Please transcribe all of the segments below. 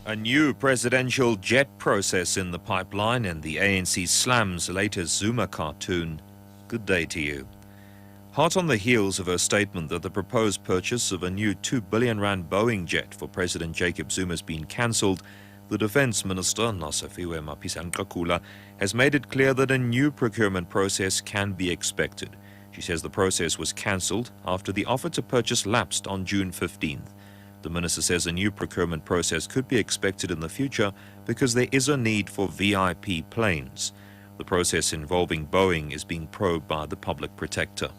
A new presidential jet process in the pipeline, and the ANC slams latest Zuma cartoon. Good day to you. Hot on the heels of her statement that the proposed purchase of a new R2 billion Boeing jet for President Jacob Zuma has been cancelled, the Defence Minister, SAFm5pm, has made it clear that a new procurement process can be expected. She says the process was cancelled after the offer to purchase lapsed on June 15th. The minister says a new procurement process could be expected in the future because there is a need for VIP planes. The process involving Boeing is being probed by the public protector.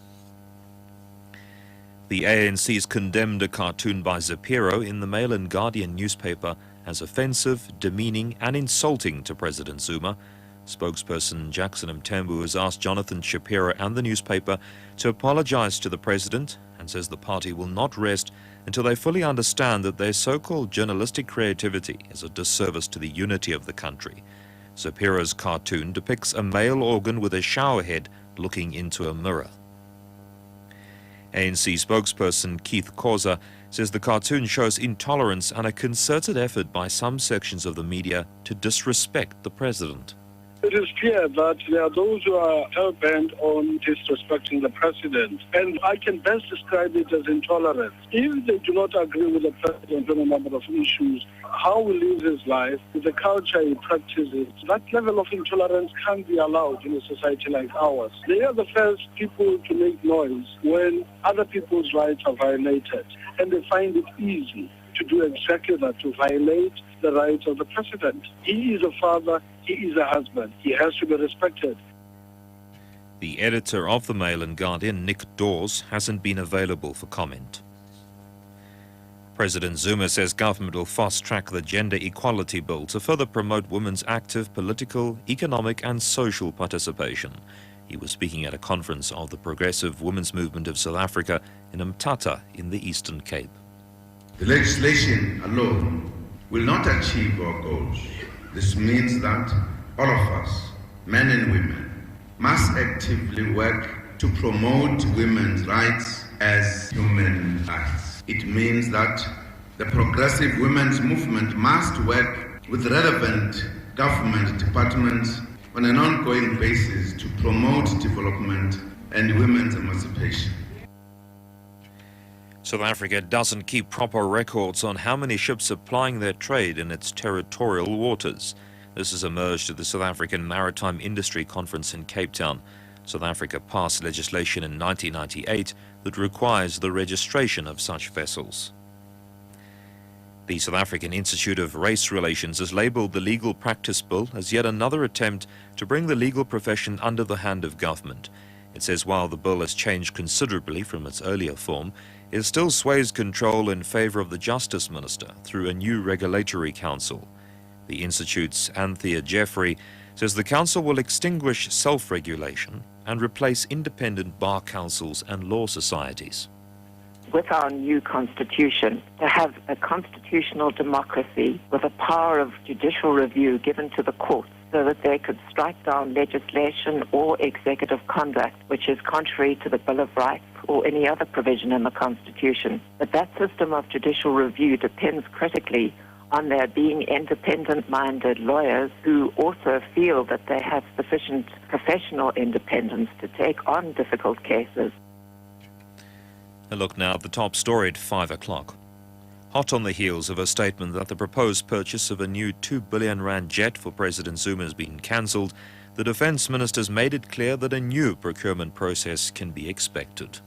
The ANC's condemned a cartoon by Zapiro in the Mail and Guardian newspaper as offensive, demeaning and insulting to President Zuma. Spokesperson Jackson Mthembu has asked Jonathan Shapiro and the newspaper to apologize to the president and says the party will not rest until they fully understand that their so-called journalistic creativity is a disservice to the unity of the country. Shapiro's cartoon depicts a male organ with a shower head looking into a mirror. ANC spokesperson Keith Khoza says the cartoon shows intolerance and a concerted effort by some sections of the media to disrespect the president. It is clear that there are those who are hell-bent on disrespecting the president, and I can best describe it as intolerance. If they do not agree with the president on a number of issues, how he lives his life, the culture he practices, that level of intolerance can't be allowed in a society like ours. They are the first people to make noise when other people's rights are violated, and they find it easy to do exactly that, to violate the rights of the president. He is a father, he is a husband. He has to be respected. The editor of the Mail and Guardian, Nick Dawes, hasn't been available for comment. President Zuma says government will fast-track the gender equality bill to further promote women's active political, economic and social participation. He was speaking at a conference of the Progressive Women's Movement of South Africa in Mthatha in the Eastern Cape. The legislation alone will not achieve our goals. This means that all of us, men and women, must actively work to promote women's rights as human rights. It means that the Progressive Women's Movement must work with relevant government departments on an ongoing basis to promote development and women's emancipation. South Africa doesn't keep proper records on how many ships are plying their trade in its territorial waters. This has emerged at the South African Maritime Industry Conference in Cape Town. South Africa passed legislation in 1998 that requires the registration of such vessels. The South African Institute of Race Relations has labelled the Legal Practice Bill as yet another attempt to bring the legal profession under the hand of government. It says while the bill has changed considerably from its earlier form, it still sways control in favour of the Justice Minister through a new regulatory council. The Institute's Anthea Jeffrey says the council will extinguish self-regulation and replace independent bar councils and law societies. With our new constitution, to have a constitutional democracy with a power of judicial review given to the courts so that they could strike down legislation or executive conduct which is contrary to the Bill of Rights or any other provision in the Constitution. But that system of judicial review depends critically on there being independent-minded lawyers who also feel that they have sufficient professional independence to take on difficult cases. A look now at the top story at 5 o'clock. Hot on the heels of a statement that the proposed purchase of a new R2 billion jet for President Zuma has been cancelled, the Defence Ministers made it clear that a new procurement process can be expected.